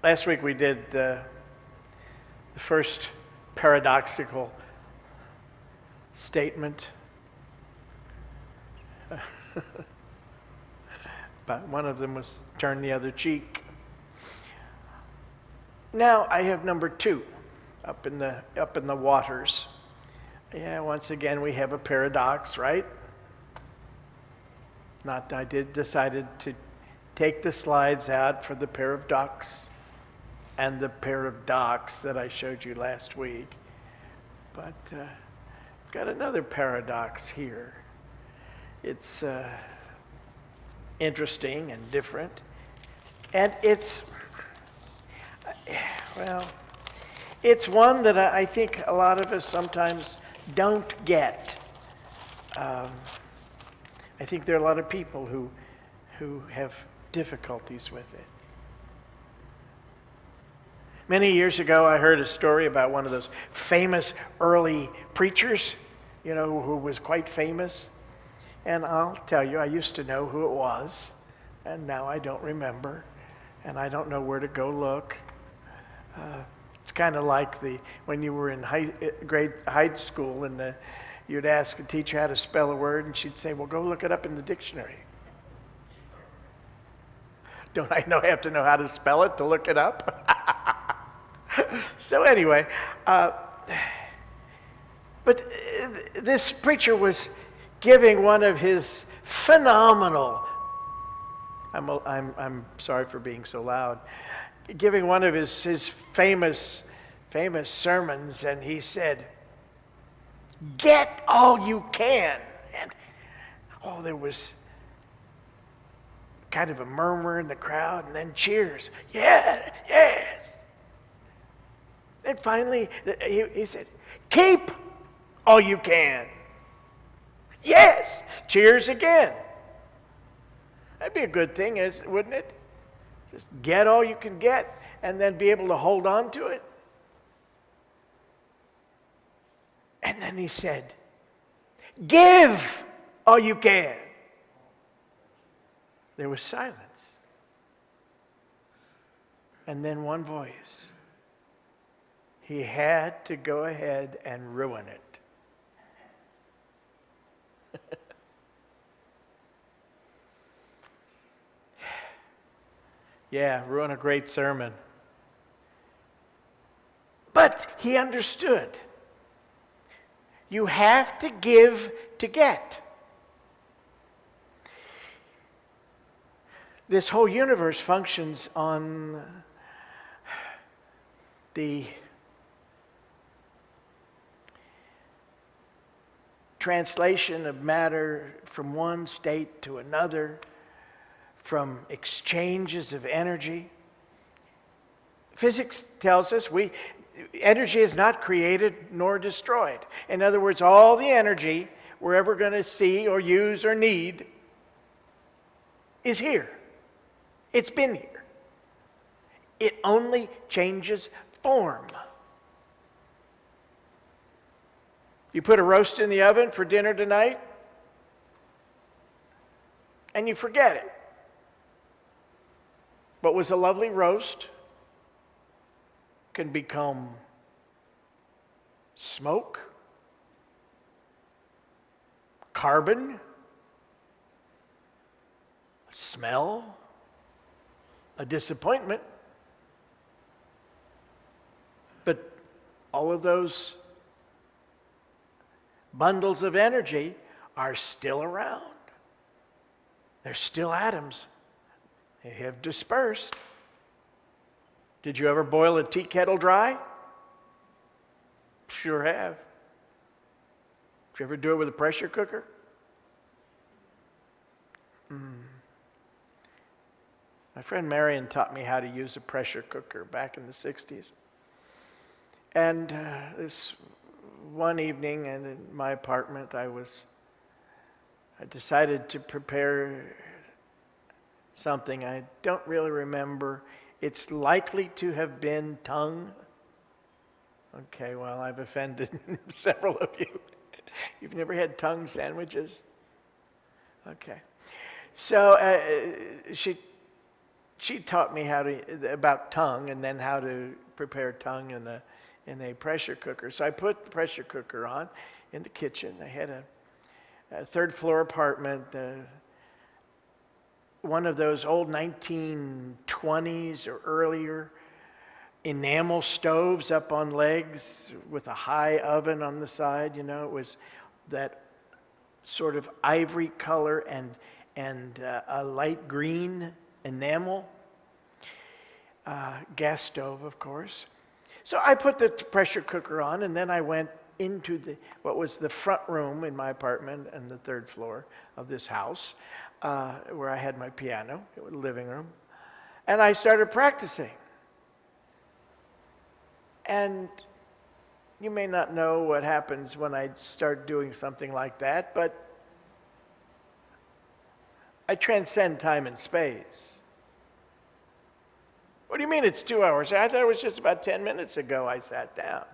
Last week we did the first paradoxical statement. But one of them was turn the other cheek. Now I have number 2 up in the waters. Yeah, once again we have a paradox, right? I decided to take the slides out for the pair of ducks and the pair of docks that I showed you last week. But I've got another paradox here. It's interesting and different. And it's one that I think a lot of us sometimes don't get. I think there are a lot of people who have difficulties with it. Many years ago, I heard a story about one of those famous early preachers, who was quite famous. And I'll tell you, I used to know who it was, and now I don't remember, and I don't know where to go look. It's kind of like when you were in high school and you'd ask a teacher how to spell a word, and she'd say, well, go look it up in the dictionary. Don't I have to know how to spell it to look it up? So anyway, but this preacher was giving one of his phenomenal, I'm sorry for being so loud, giving one of his famous sermons, and he said, get all you can. And there was kind of a murmur in the crowd, and then cheers. Yeah, yes. And finally, he said, keep all you can. Yes, cheers again. That'd be a good thing, wouldn't it? Just get all you can get, and then be able to hold on to it. And then he said, give all you can. There was silence. And then one voice. He had to go ahead and ruin it. Yeah, ruin a great sermon. But he understood. You have to give to get. This whole universe functions on the translation of matter from one state to another, from exchanges of energy. Physics tells us energy is not created nor destroyed. In other words, all the energy we're ever going to see or use or need is here. It's been here. It only changes form. You put a roast in the oven for dinner tonight, and you forget it. What was a lovely roast can become smoke, carbon, a smell, a disappointment. But all of those bundles of energy are still around. They're still atoms. They have dispersed. Did you ever boil a tea kettle dry? Sure have. Did you ever do it with a pressure cooker? My friend Marion taught me how to use a pressure cooker back in the 60s. And this one evening in my apartment, I decided to prepare something I don't really remember. It's likely to have been tongue. Okay, well, I've offended several of you. You've never had tongue sandwiches? Okay. So she she taught me about tongue and then how to prepare tongue in a pressure cooker. So I put the pressure cooker on in the kitchen. I had a third floor apartment, one of those old 1920s or earlier enamel stoves up on legs with a high oven on the side. It was that sort of ivory color and a light green enamel. Gas stove, of course. So I put the pressure cooker on, and then I went into what was the front room in my apartment and the third floor of this house, where I had my piano, it was the living room, and I started practicing. And you may not know what happens when I start doing something like that, but I transcend time and space. What do you mean it's 2 hours? I thought it was just about 10 minutes ago I sat down.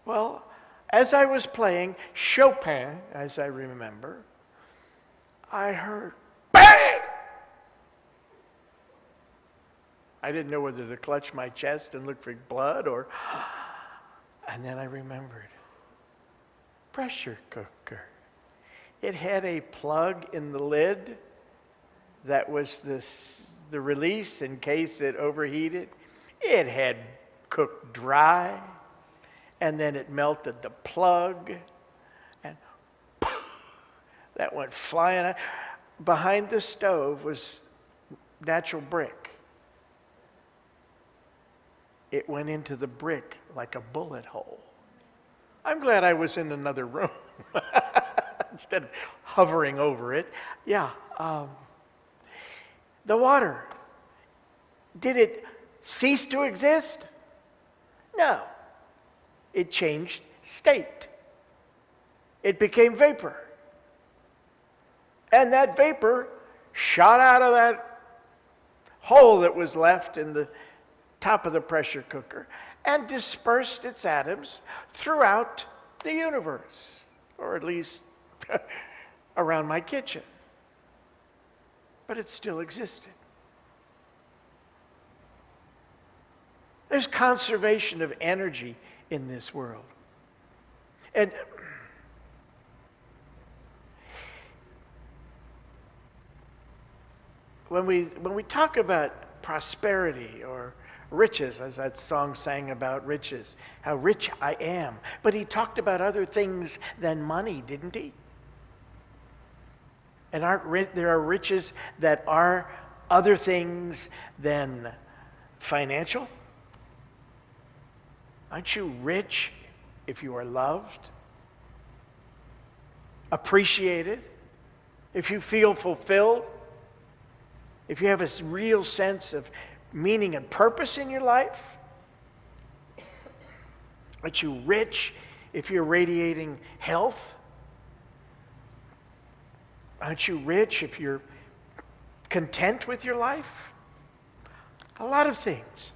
Well, as I was playing Chopin, as I remember, I heard bang! I didn't know whether to clutch my chest and look for blood and then I remembered. Pressure cooker. It had a plug in the lid that was the release in case it overheated. It had cooked dry, and then it melted the plug, and that went flying out. Behind the stove was natural brick. It went into the brick like a bullet hole. I'm glad I was in another room instead of hovering over it. Yeah. The water, did it cease to exist? No. It changed state. It became vapor. And that vapor shot out of that hole that was left in the top of the pressure cooker and dispersed its atoms throughout the universe, or at least around my kitchen. But it still existed. There's conservation of energy in this world. And when we talk about prosperity or riches, as that song sang about riches, how rich I am, but he talked about other things than money, didn't he? And there are riches that are other things than financial? Aren't you rich if you are loved, appreciated, if you feel fulfilled, if you have a real sense of meaning and purpose in your life? Aren't you rich if you're radiating health? Aren't you rich if you're content with your life? A lot of things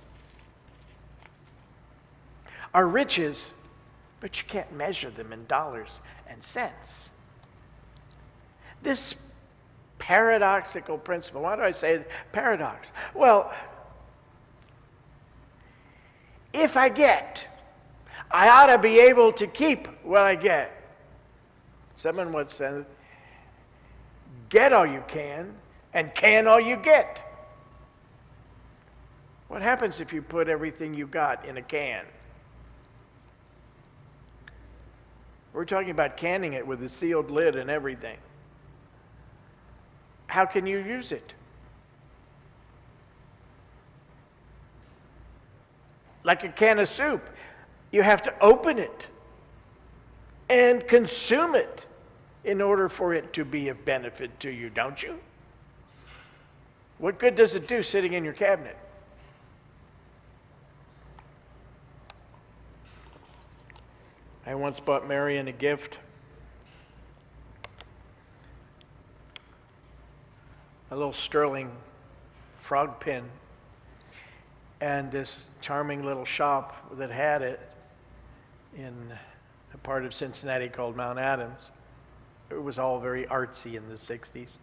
are riches, but you can't measure them in dollars and cents. This paradoxical principle, why do I say paradox? Well, if I get, I ought to be able to keep what I get. Someone once said, get all you can all you get. What happens if you put everything you got in a can? We're talking about canning it with a sealed lid and everything. How can you use it? Like a can of soup, you have to open it and consume it in order for it to be of benefit to you, don't you? What good does it do sitting in your cabinet? I once bought Marion a gift. A little sterling frog pin. And this charming little shop that had it in a part of Cincinnati called Mount Adams. It was all very artsy in the 60s.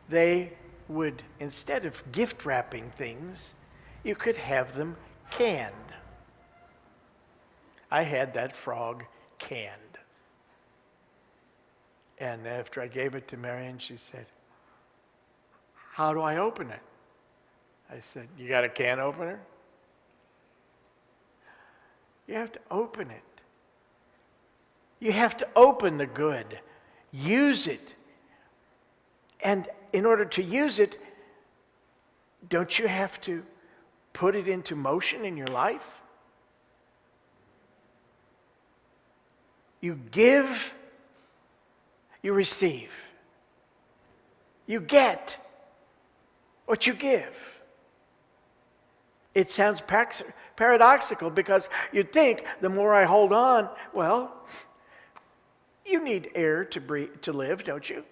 they would, instead of gift wrapping things, you could have them canned. I had that frog canned. And after I gave it to Marion, she said, "How do I open it?" I said, "You got a can opener?" You have to open it. You have to open the good. Use it. And in order to use it, don't you have to put it into motion in your life? You give, you receive. You get what you give. It sounds paradoxical because you'd think the more I hold on, well, you need air to breathe, to live, don't you?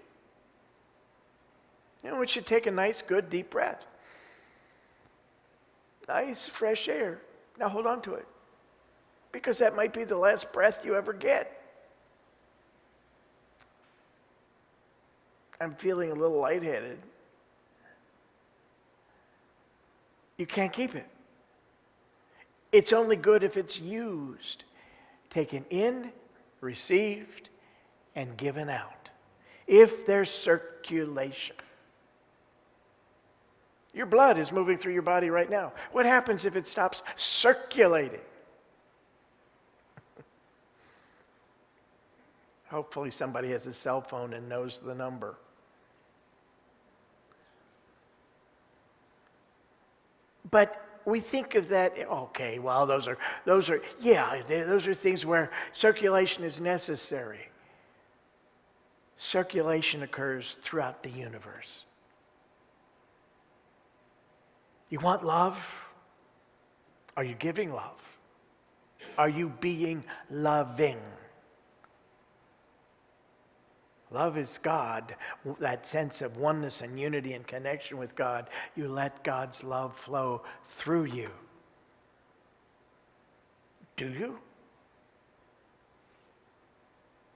You know, we should take a nice, good, deep breath. Nice, fresh air. Now hold on to it, because that might be the last breath you ever get. I'm feeling a little lightheaded. You can't keep it. It's only good if it's used, taken in, received, and given out. If there's circulation. Your blood is moving through your body right now. What happens if it stops circulating? Hopefully somebody has a cell phone and knows the number. But we think of that, okay, well, those are things where circulation is necessary. Circulation occurs throughout the universe. You want love? Are you giving love? Are you being loving? Love is God, that sense of oneness and unity and connection with God. You let God's love flow through you. Do you?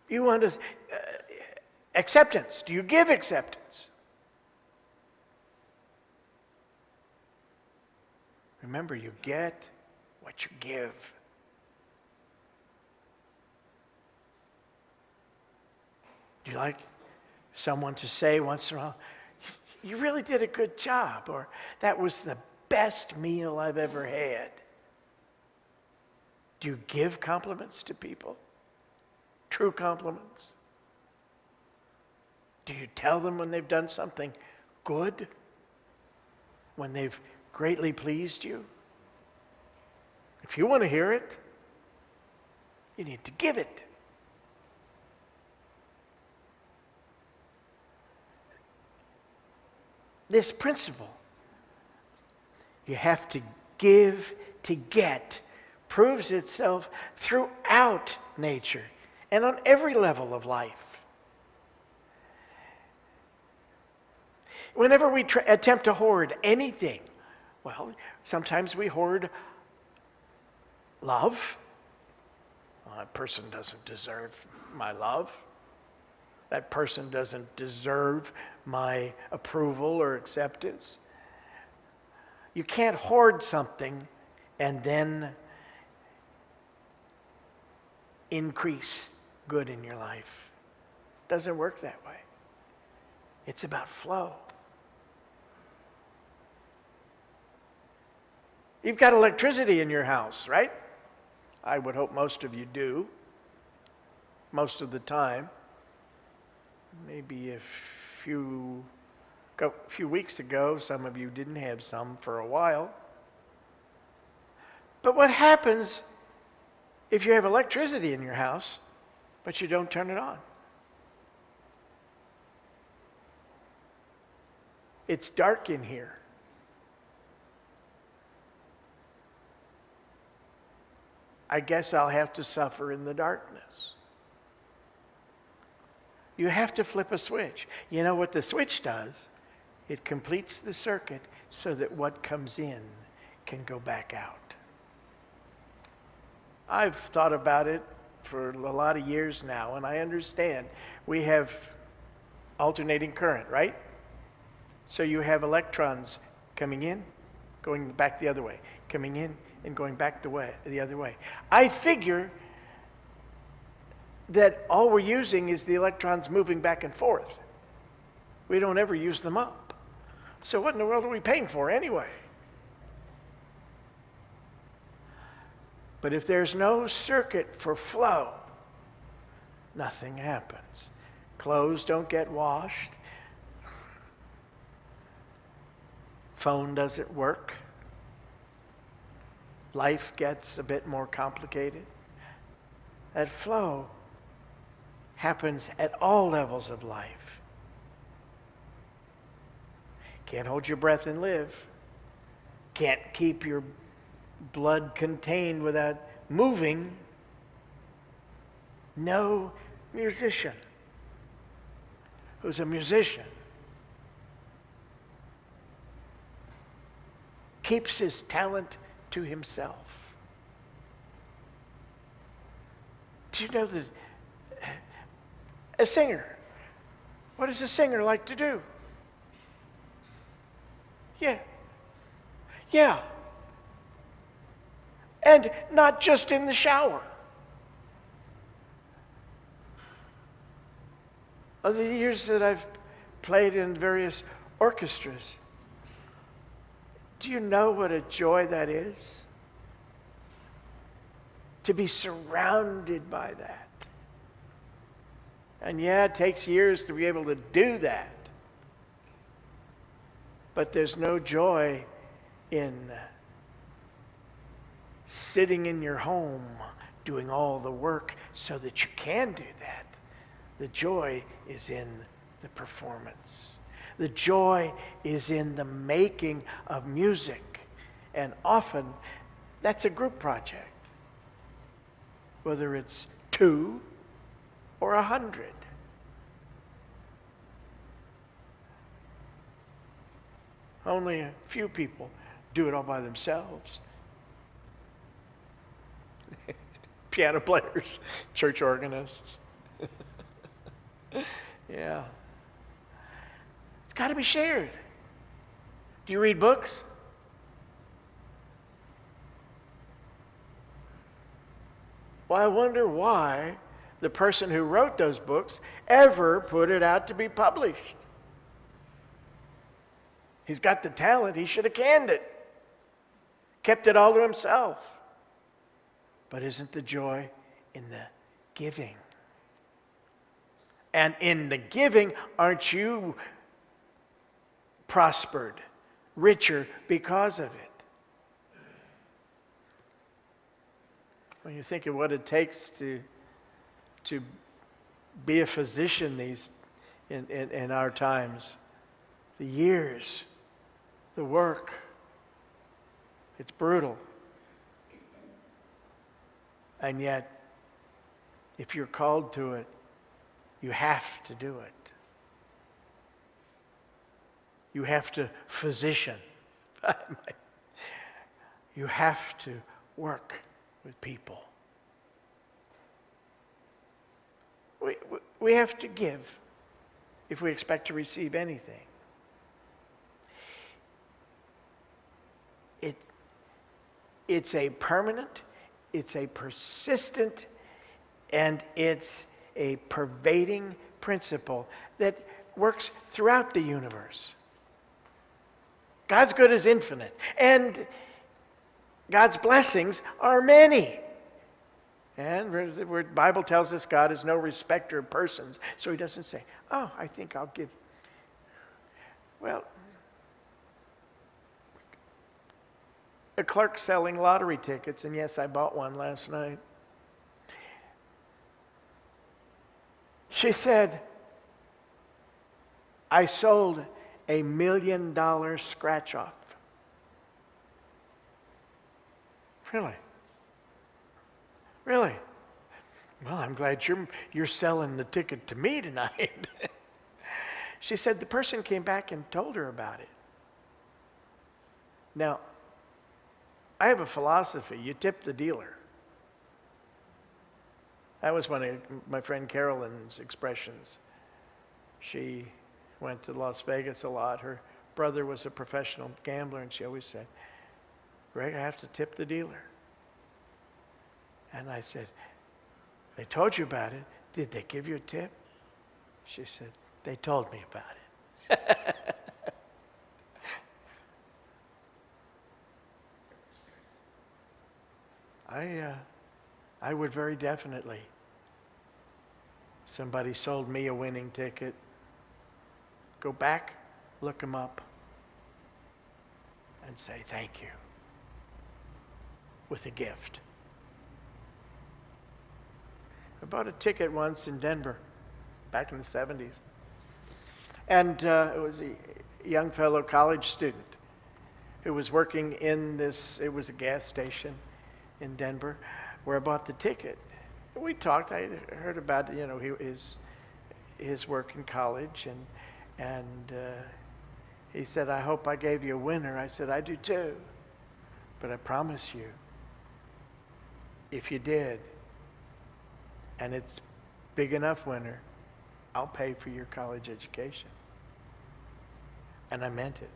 You want acceptance. Do you give acceptance? Remember, you get what you give. Do you like someone to say once in a while, "You really did a good job," or "That was the best meal I've ever had"? Do you give compliments to people? True compliments? Do you tell them when they've done something good? When they've greatly pleased you? If you want to hear it, you need to give it. This principle, you have to give to get, proves itself throughout nature and on every level of life. Whenever we attempt to hoard anything, well, sometimes we hoard love. Well, that person doesn't deserve my love. That person doesn't deserve my approval or acceptance. You can't hoard something and then increase good in your life. It doesn't work that way. It's about flow. You've got electricity in your house, right? I would hope most of you do, most of the time. Maybe a few weeks ago, some of you didn't have some for a while. But what happens if you have electricity in your house, but you don't turn it on? It's dark in here. I guess I'll have to suffer in the darkness. You have to flip a switch. You know what the switch does? It completes the circuit so that what comes in can go back out. I've thought about it for a lot of years now, and I understand. We have alternating current, right? So you have electrons coming in, going back the other way, coming in and going back the other way. I figure that all we're using is the electrons moving back and forth. We don't ever use them up. So what in the world are we paying for anyway? But if there's no circuit for flow, nothing happens. Clothes don't get washed. Phone doesn't work. Life gets a bit more complicated. That flow happens at all levels of life. Can't hold your breath and live. Can't keep your blood contained without moving. No musician who's a musician keeps his talent to himself. Do you know this? A singer, what does a singer like to do? Yeah. And not just in the shower. Of the years that I've played in various orchestras, do you know what a joy that is? To be surrounded by that. And yeah, it takes years to be able to do that. But there's no joy in sitting in your home doing all the work so that you can do that. The joy is in the performance. The joy is in the making of music. And often, that's a group project. Whether it's 2 or 100. Only a few people do it all by themselves. Piano players, church organists. Yeah. It's got to be shared. Do you read books? Well, I wonder why the person who wrote those books ever put it out to be published. He's got the talent. He should have canned it. Kept it all to himself. But isn't the joy in the giving? And in the giving, aren't you prospered, richer because of it? When you think of what it takes to be a physician in our times, the years, the work, it's brutal. And yet, if you're called to it, you have to do it. You have to physician. You have to work with people. We have to give if we expect to receive anything. It's a permanent, it's a persistent, and it's a pervading principle that works throughout the universe. God's good is infinite, and God's blessings are many. And the Bible tells us God is no respecter of persons, so he doesn't say, oh, I think I'll give. Well, a clerk selling lottery tickets, and yes, I bought one last night. She said, I sold $1 million scratch-off. Really? Really? Well, I'm glad you're selling the ticket to me tonight. She said the person came back and told her about it. Now, I have a philosophy. You tip the dealer. That was one of my friend Carolyn's expressions. She went to Las Vegas a lot. Her brother was a professional gambler, and she always said, Greg, I have to tip the dealer. And I said, they told you about it. Did they give you a tip? She said, they told me about it. I would very definitely. Somebody sold me a winning ticket. Go back, look them up, and say thank you with a gift. I bought a ticket once in Denver, back in the 70s. And it was a young fellow college student who was working in this, it was a gas station in Denver, where I bought the ticket. We talked, I heard about, his work in college, and he said, I hope I gave you a winner. I said, I do too. But I promise you, if you did, and it's big enough winner, I'll pay for your college education. And I meant it.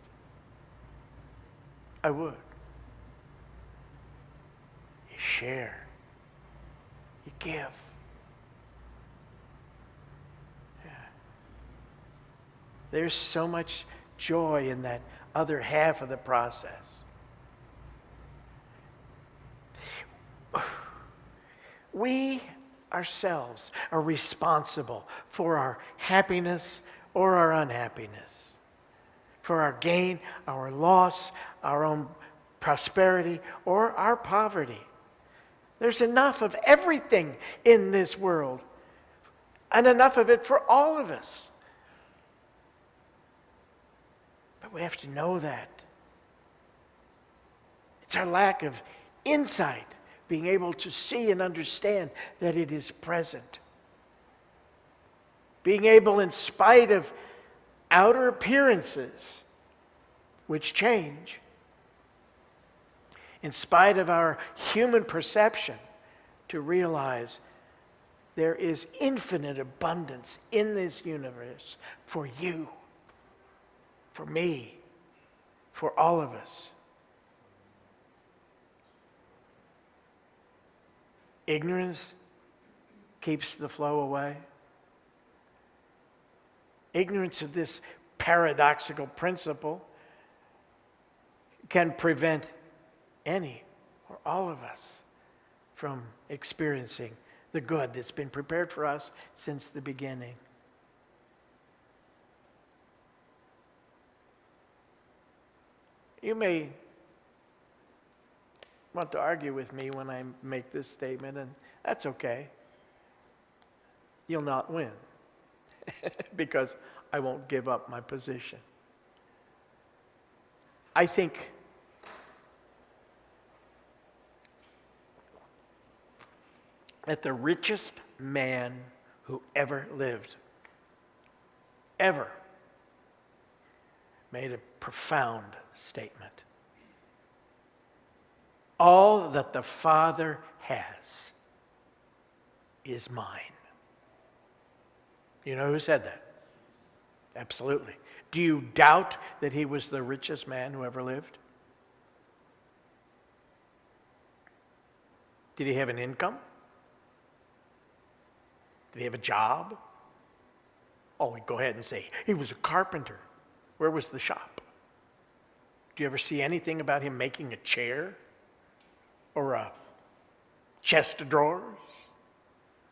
I would. You share. You give. Yeah. There's so much joy in that other half of the process. We ourselves are responsible for our happiness or our unhappiness, for our gain, our loss, our own prosperity, or our poverty. There's enough of everything in this world, and enough of it for all of us. But we have to know that. It's our lack of insight, being able to see and understand that it is present. Being able, in spite of outer appearances, which change, in spite of our human perception, to realize there is infinite abundance in this universe for you, for me, for all of us. Ignorance keeps the flow away. Ignorance of this paradoxical principle can prevent any or all of us from experiencing the good that's been prepared for us since the beginning. You may want to argue with me when I make this statement, and that's okay. You'll not win because I won't give up my position. I think that the richest man who ever lived, ever, made a profound statement. All that the Father has is mine. You know who said that? Absolutely. Do you doubt that he was the richest man who ever lived? Did he have an income? Did he have a job? Oh, we go ahead and say, he was a carpenter. Where was the shop? Do you ever see anything about him making a chair? Or a chest of drawers?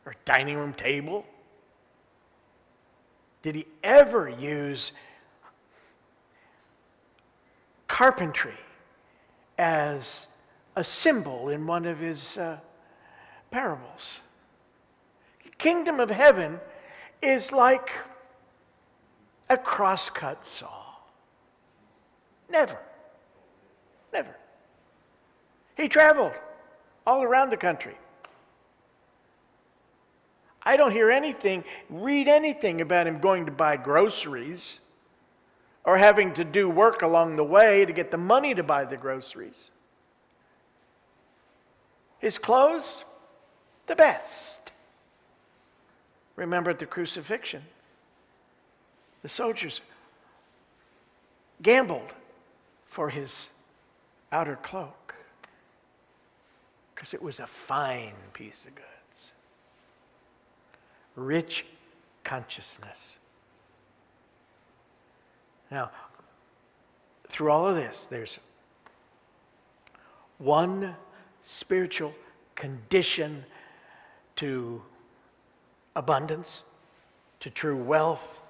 Or a dining room table? Did he ever use carpentry as a symbol in one of his parables? The kingdom of heaven is like a crosscut saw. Never. Never. He traveled all around the country. I don't hear anything, read anything about him going to buy groceries or having to do work along the way to get the money to buy the groceries. His clothes, the best. Remember at the crucifixion, the soldiers gambled for his outer cloak because it was a fine piece of goods. Rich consciousness. Now, through all of this, there's one spiritual condition to abundance, to true wealth,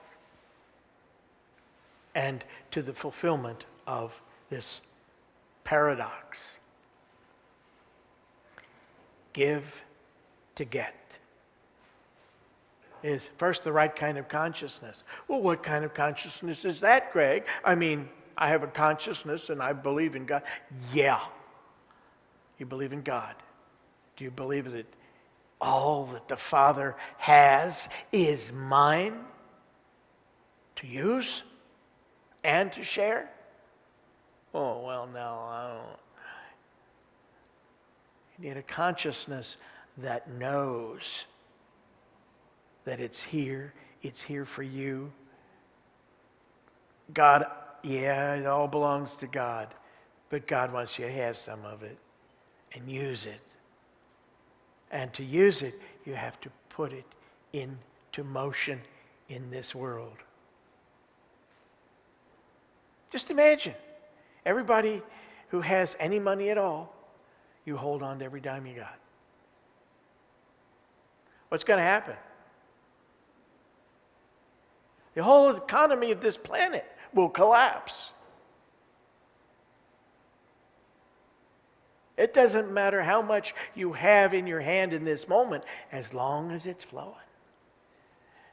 and to the fulfillment of this paradox. Give to get is first the right kind of consciousness. Well, what kind of consciousness is that, Greg? I mean, I have a consciousness and I believe in God. Yeah. You believe in God. Do you believe that all that the Father has is mine to use and to share? Oh, well, no, I don't. You need a consciousness that knows that it's here for you. God, yeah, it all belongs to God, but God wants you to have some of it and use it. And to use it, you have to put it into motion in this world. Just imagine, everybody who has any money at all, you hold on to every dime you got. What's going to happen? The whole economy of this planet will collapse. It doesn't matter how much you have in your hand in this moment, as long as it's flowing.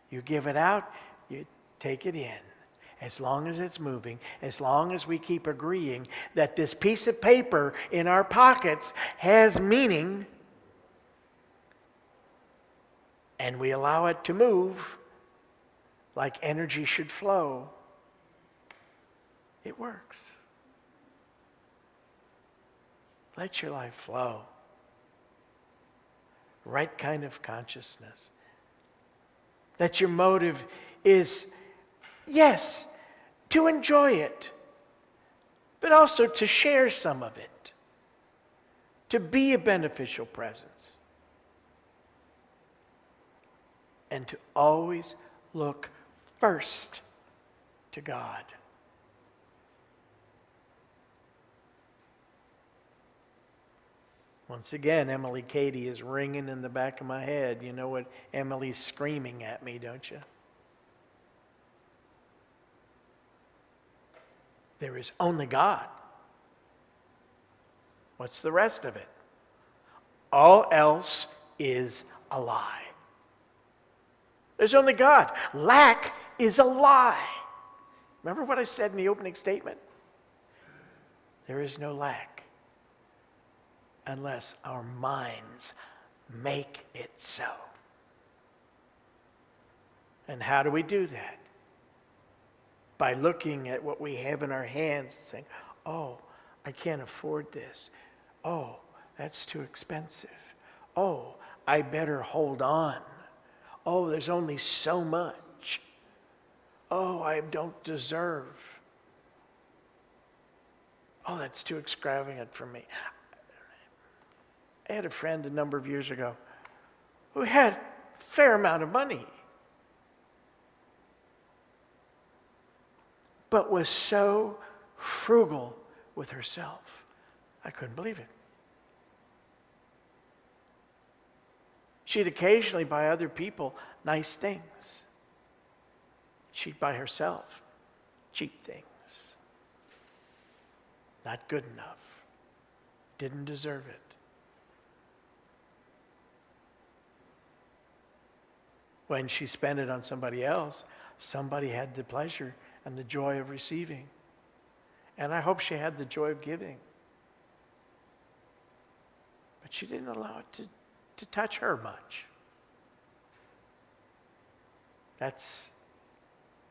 You give it out, you take it in. As long as it's moving, as long as we keep agreeing that this piece of paper in our pockets has meaning, and we allow it to move like energy should flow, it works. Let your life flow. Right kind of consciousness. That your motive is, yes, to enjoy it, but also to share some of it, to be a beneficial presence, and to always look first to God. Once again, Emily Cady is ringing in the back of my head. You know what Emily's screaming at me, don't you? There is only God. What's the rest of it? All else is a lie. There's only God. Lack is a lie. Remember what I said in the opening statement? There is no lack unless our minds make it so. And how do we do that? By looking at what we have in our hands and saying, oh, I can't afford this. Oh, that's too expensive. Oh, I better hold on. Oh, there's only so much. Oh, I don't deserve. Oh, that's too extravagant for me. I had a friend a number of years ago who had a fair amount of money, but was so frugal with herself. I couldn't believe it. She'd occasionally buy other people nice things. She'd buy herself cheap things. Not good enough. Didn't deserve it. When she spent it on somebody else, somebody had the pleasure and the joy of receiving. And I hope she had the joy of giving. But she didn't allow it to touch her much. That's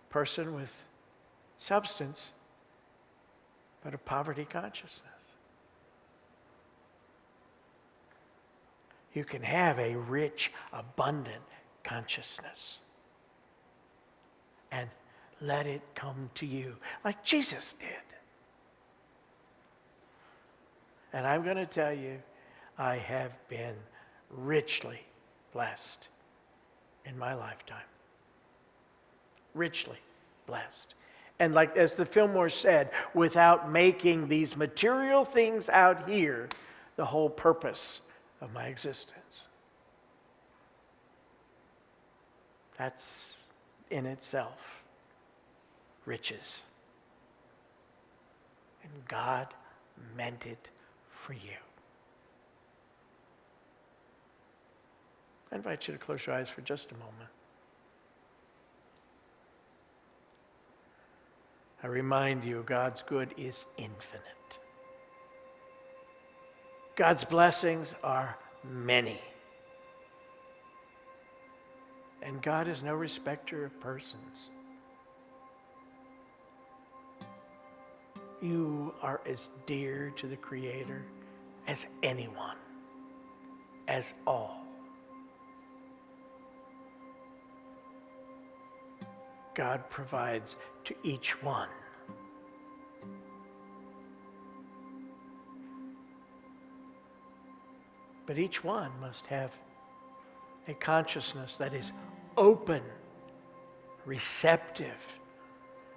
a person with substance, but a poverty consciousness. You can have a rich, abundant consciousness and let it come to you, like Jesus did. And I'm going to tell you, I have been richly blessed in my lifetime. Richly blessed. And like as the Fillmore said, without making these material things out here the whole purpose of my existence. That's in itself riches. And God meant it for you. I invite you to close your eyes for just a moment. I remind you, God's good is infinite. God's blessings are many. And God is no respecter of persons. You are as dear to the Creator as anyone, as all. God provides to each one. But each one must have a consciousness that is open, receptive,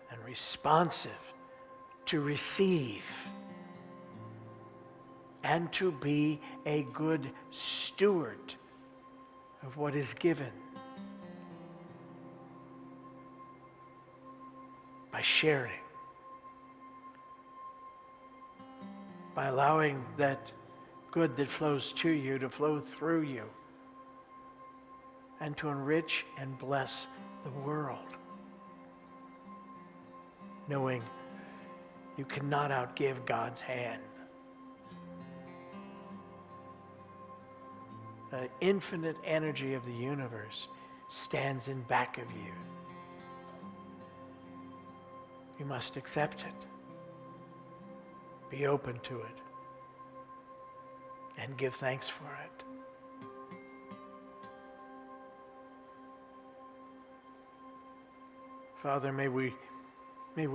and responsive to receive and to be a good steward of what is given by sharing, by allowing that good that flows to you to flow through you and to enrich and bless the world, knowing you cannot outgive God's hand. The infinite energy of the universe stands in back of you. You must accept it. Be open to it. And give thanks for it. Father, may we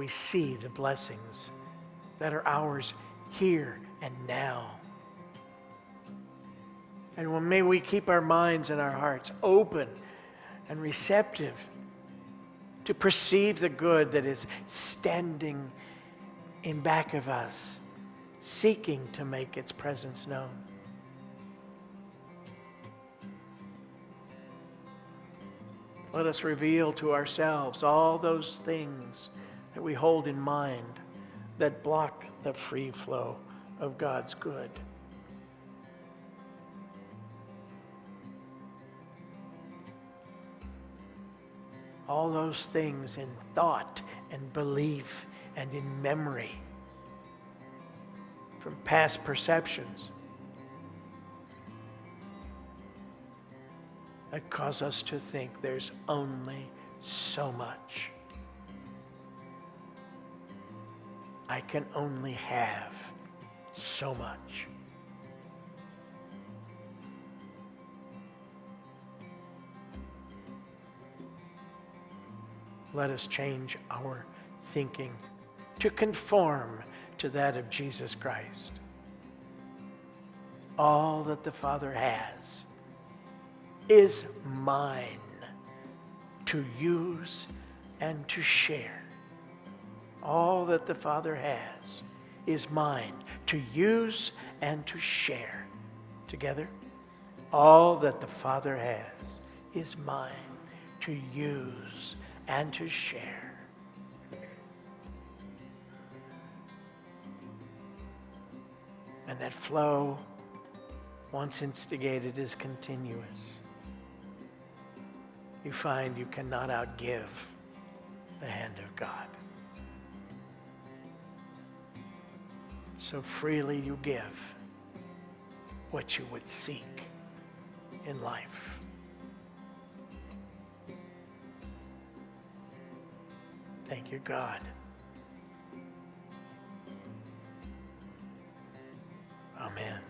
see the blessings that are ours here and now. And may we keep our minds and our hearts open and receptive to perceive the good that is standing in back of us, seeking to make its presence known. Let us reveal to ourselves all those things that we hold in mind that block the free flow of God's good. All those things in thought and belief and in memory from past perceptions that cause us to think there's only so much. I can only have so much. Let us change our thinking to conform to that of Jesus Christ. All that the Father has is mine to use and to share. All that the Father has is mine to use and to share. Together, all that the Father has is mine to use and to share. And that flow, once instigated, is continuous. You find you cannot outgive the hand of God. So freely you give what you would seek in life. Thank you, God. Amen.